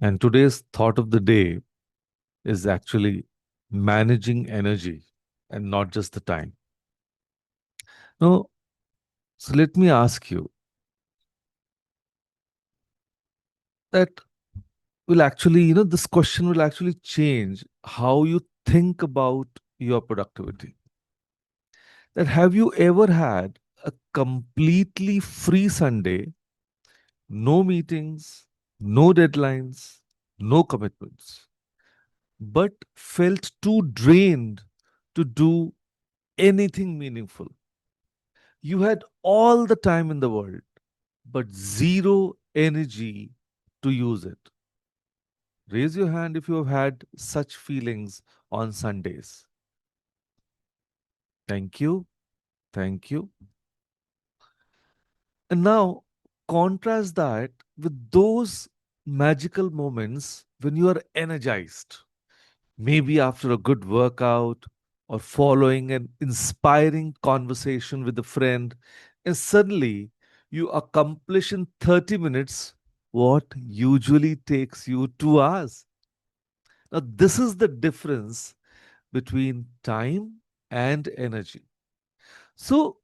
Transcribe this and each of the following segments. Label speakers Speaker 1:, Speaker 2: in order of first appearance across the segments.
Speaker 1: And today's thought of the day is actually managing energy and not just the time. Now, so let me ask you that this question will actually change how you think about your productivity. That have you ever had a completely free Sunday, no meetings, no deadlines, no commitments, but felt too drained to do anything meaningful? You had all the time in the world, but zero energy to use it. Raise your hand if you have had such feelings on Sundays. Thank you. Thank you. And now contrast that with those magical moments when you are energized, maybe after a good workout or following an inspiring conversation with a friend, and suddenly you accomplish in 30 minutes what usually takes you 2 hours. Now, this is the difference between time and energy. So,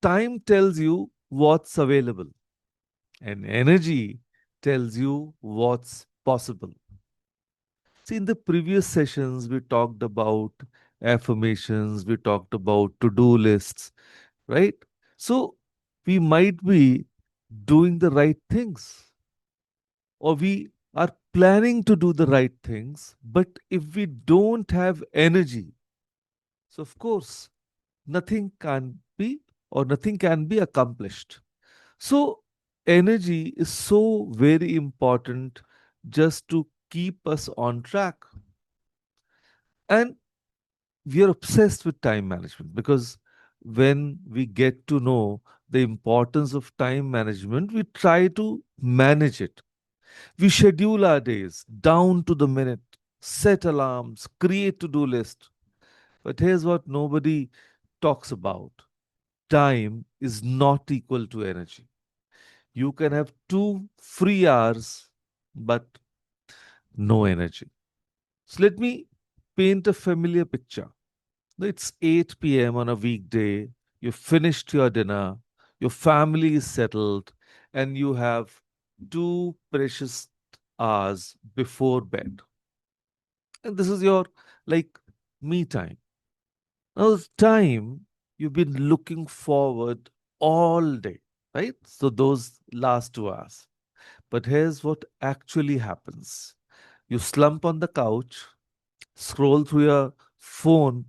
Speaker 1: time tells you what's available, and energy tells you what's possible. See, in the previous sessions, we talked about affirmations, we talked about to do lists, right? So, we might be doing the right things, or we are planning to do the right things, but if we don't have energy, so of course, nothing can be nothing can be accomplished. So, energy is so very important just to keep us on track. And we are obsessed with time management because when we get to know the importance of time management, we try to manage it. We schedule our days down to the minute, set alarms, create to do list. But here's what nobody talks about: time is not equal to energy. You can have 2 free hours, but no energy. So let me paint a familiar picture. It's 8 p.m. on a weekday. You finished your dinner, your family is settled, and you have 2 precious hours before bed. And this is your like me time. Now, this time you've been looking forward all day, right? So, those last 2 hours. But here's what actually happens: you slump on the couch, scroll through your phone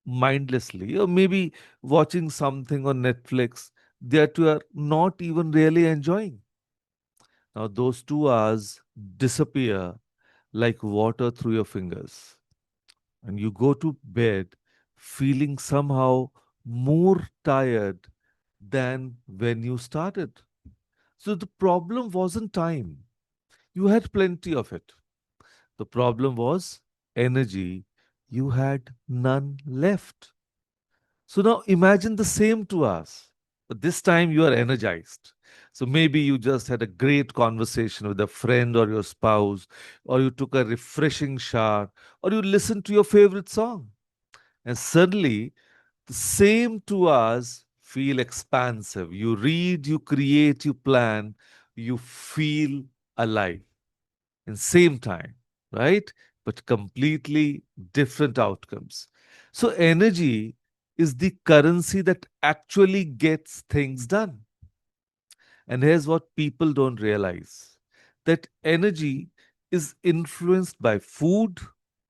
Speaker 1: mindlessly, or maybe watching something on Netflix that you are not even really enjoying. Now, those 2 hours disappear like water through your fingers, and you go to bed feeling somehow more tired than when you started. So, the problem wasn't time, you had plenty of it. The problem was energy, you had none left. So now imagine the same to us, but this time you are energized. So maybe you just had a great conversation with a friend or your spouse, or you took a refreshing shower, or you listened to your favorite song. And suddenly, the same 2 hours feel expansive. You read, you create, you plan, you feel alive in same time, right? But completely different outcomes. So energy is the currency that actually gets things done. And here's what people don't realize: that energy is influenced by food,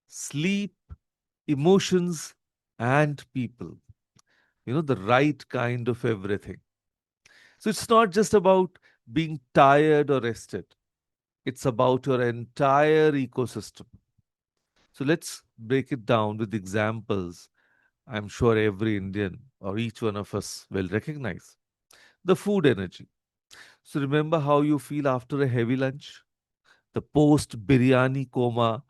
Speaker 1: sleep, emotions, and people. The right kind of everything. So it's not just about being tired or rested, it's about your entire ecosystem. So let's break it down with examples I'm sure every Indian or each one of us will recognize. The food energy. So remember how you feel after a heavy lunch? The post biryani coma,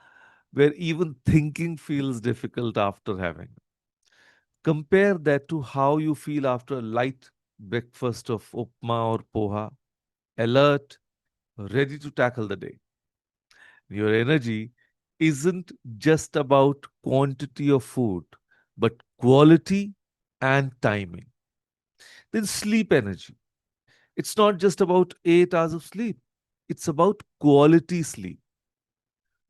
Speaker 1: where even thinking feels difficult after having. Compare that to how you feel after a light breakfast of upma or poha, alert, ready to tackle the day. Your energy isn't just about quantity of food, but quality and timing. Then sleep energy. It's not just about 8 hours of sleep, it's about quality sleep.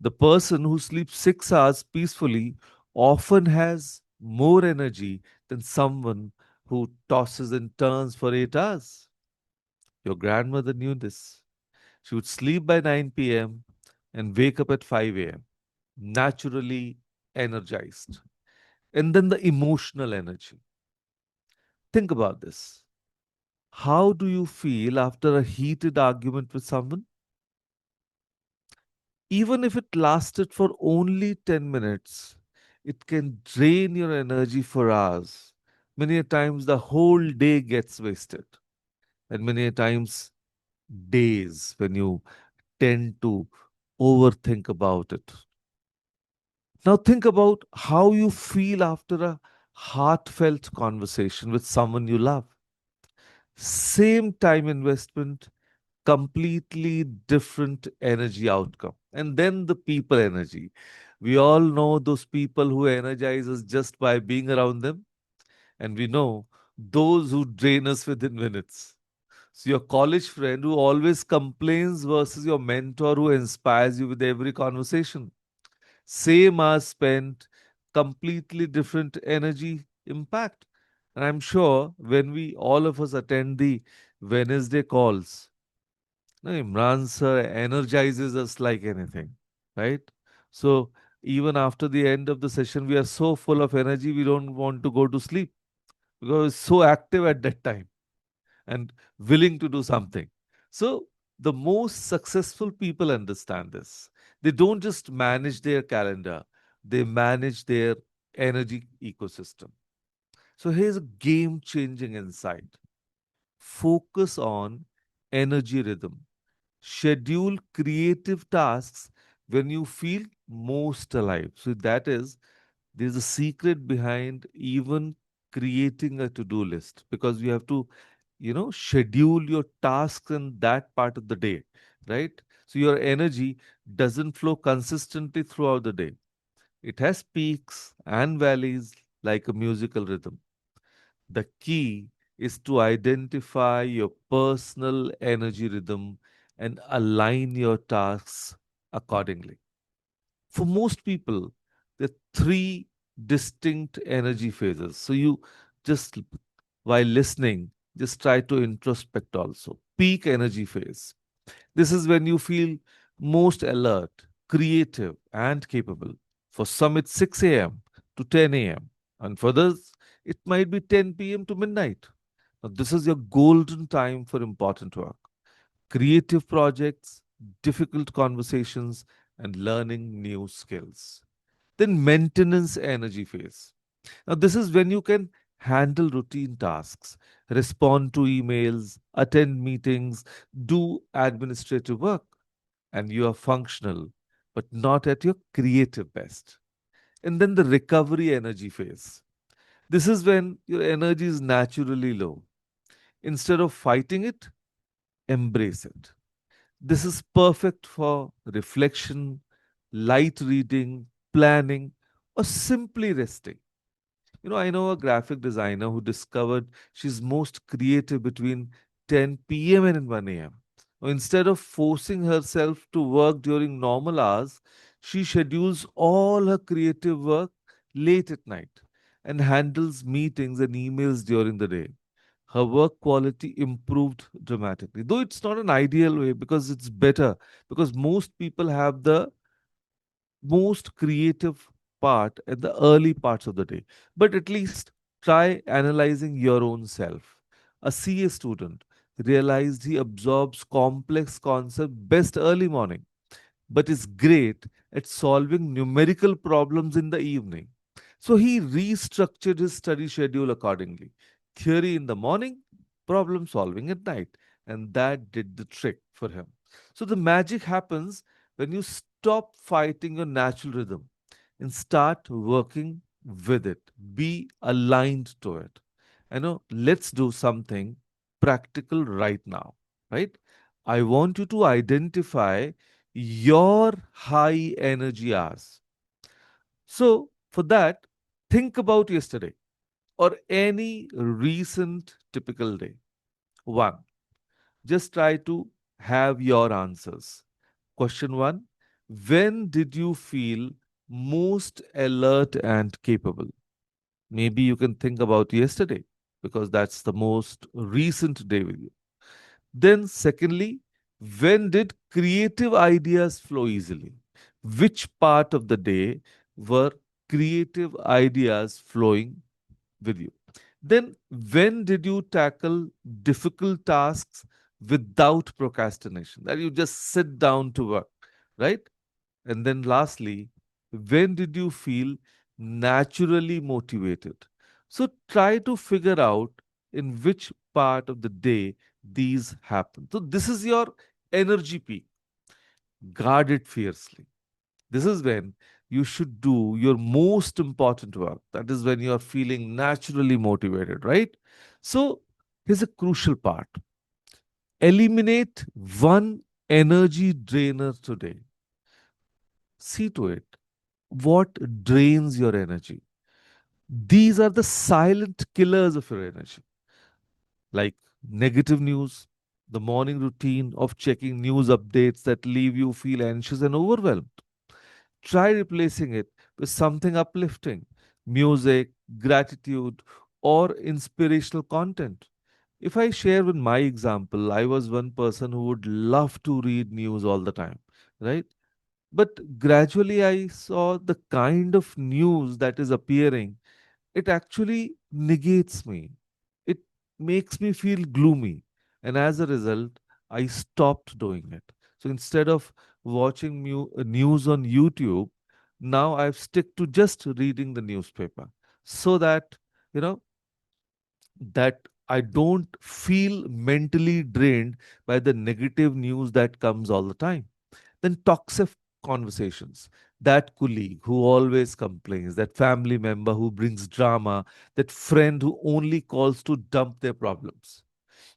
Speaker 1: The person who sleeps 6 hours peacefully often has more energy than someone who tosses and turns for 8 hours. Your grandmother knew this. She would sleep by 9 p.m. and wake up at 5 a.m., naturally energized. And then the emotional energy. Think about this. How do you feel after a heated argument with someone? Even if it lasted for only 10 minutes, it can drain your energy for hours. Many a times the whole day gets wasted, and many a times days when you tend to overthink about it. Now think about how you feel after a heartfelt conversation with someone you love. Same time investment, completely different energy outcome. And then the people energy. We all know those people who energize us just by being around them. And we know those who drain us within minutes. So your college friend who always complains versus your mentor who inspires you with every conversation. Same hours spent, completely different energy impact. And I'm sure when we all of us attend the Wednesday calls, no, Imran sir energizes us like anything, right? So even after the end of the session, we are so full of energy, we don't want to go to sleep because it's so active at that time and willing to do something. So the most successful people understand this. They don't just manage their calendar, they manage their energy ecosystem. So here's a game changing insight: focus on energy rhythm. Schedule creative tasks when you feel most alive. So that is, there's a secret behind even creating a to-do list, because you have to, schedule your tasks in that part of the day, right? So your energy doesn't flow consistently throughout the day. It has peaks and valleys like a musical rhythm. The key is to identify your personal energy rhythm and align your tasks accordingly. For most people, there are three distinct energy phases. So you just, while listening, just try to introspect also. Peak energy phase. This is when you feel most alert, creative, and capable. For some, it's 6 a.m. to 10 a.m., and for others, it might be 10 p.m. to midnight. Now, this is your golden time for important work, creative projects, difficult conversations, and learning new skills. Then, maintenance energy phase. Now, this is when you can handle routine tasks, respond to emails, attend meetings, do administrative work, and you are functional, but not at your creative best. And then the recovery energy phase. This is when your energy is naturally low. Instead of fighting it, embrace it. This is perfect for reflection, light reading, planning, or simply resting. I know a graphic designer who discovered she's most creative between 10 p.m. and 1 a.m. Instead of forcing herself to work during normal hours, she schedules all her creative work late at night and handles meetings and emails during the day. Her work quality improved dramatically. Though it's not an ideal way, because it's better, because most people have the most creative part at the early parts of the day. But at least try analyzing your own self. A CA student realized he absorbs complex concepts best early morning, but is great at solving numerical problems in the evening. So he restructured his study schedule accordingly. Theory in the morning, problem solving at night. And that did the trick for him. So the magic happens when you stop fighting your natural rhythm and start working with it. Be aligned to it. Let's do something practical right now, right? I want you to identify your high energy hours. So, for that, think about yesterday or any recent typical day. One, just try to have your answers. Question one: when did you feel most alert and capable? Maybe you can think about yesterday because that's the most recent day with you. Then, secondly, when did creative ideas flow easily? Which part of the day were creative ideas flowing with you? Then, when did you tackle difficult tasks without procrastination? That you just sit down to work, right? And then, lastly, when did you feel naturally motivated? So, try to figure out in which part of the day these happen. So, this is your energy peak. Guard it fiercely. This is when you should do your most important work. That is when you are feeling naturally motivated, right? So, here's a crucial part: eliminate one energy drainer today. See to it what drains your energy. These are the silent killers of your energy, like negative news, the morning routine of checking news updates that leave you feel anxious and overwhelmed. Try replacing it with something uplifting: music, gratitude, or inspirational content. If I share with my example, I was one person who would love to read news all the time, right? But gradually I saw the kind of news that is appearing, it actually negates me. It makes me feel gloomy. And as a result, I stopped doing it. So instead of watching news on YouTube, now I've stick to just reading the newspaper so that, you know, that I don't feel mentally drained by the negative news that comes all the time. Then toxic conversations, that colleague who always complains, that family member who brings drama, that friend who only calls to dump their problems.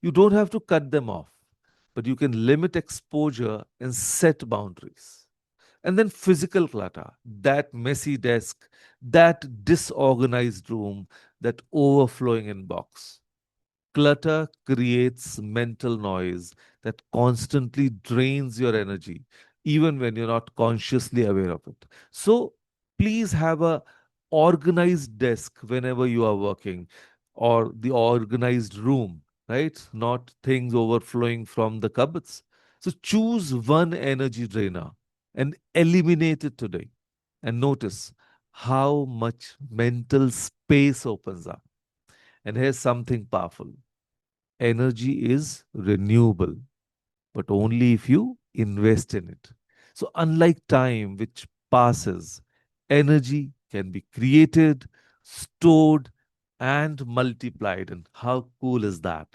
Speaker 1: You don't have to cut them off, but you can limit exposure and set boundaries. And then physical clutter, that messy desk, that disorganized room, that overflowing inbox. Clutter creates mental noise that constantly drains your energy, even when you're not consciously aware of it. So please have a organized desk whenever you are working, or the organized room, right? Not things overflowing from the cupboards. So choose one energy drainer and eliminate it today. And notice how much mental space opens up. And here's something powerful: energy is renewable, but only if you invest in it. So, unlike time, which passes, energy can be created, stored, and multiplied. And how cool is that?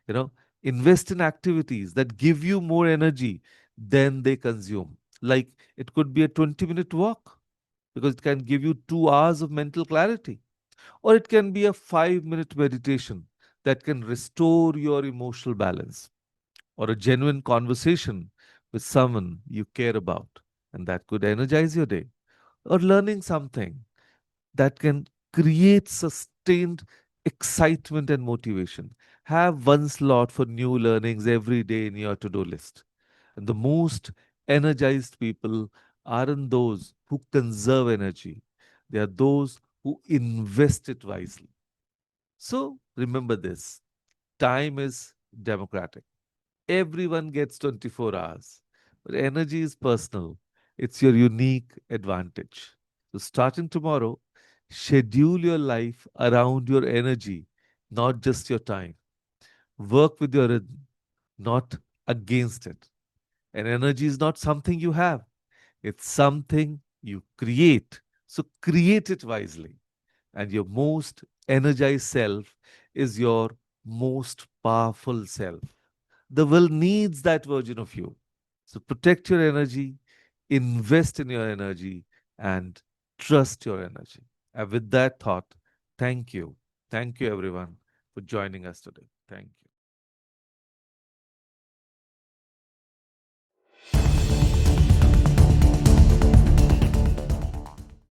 Speaker 1: You know, invest in activities that give you more energy than they consume. Like it could be a 20-minute walk because it can give you 2 hours of mental clarity, or it can be a 5-minute meditation that can restore your emotional balance, or a genuine conversation with someone you care about, and that could energize your day, or learning something that can create sustained excitement and motivation. Have one slot for new learnings every day in your to do list. And the most energized people aren't those who conserve energy, they are those who invest it wisely. So remember this: time is democratic. Everyone gets 24 hours, but energy is personal. It's your unique advantage. So, starting tomorrow, schedule your life around your energy, not just your time. Work with your rhythm, not against it. And energy is not something you have, it's something you create. So, create it wisely. And your most energized self is your most powerful self. The world needs that version of you. So protect your energy, invest in your energy, and trust your energy. And with that thought, thank you. Thank you, everyone, for joining us today. Thank you.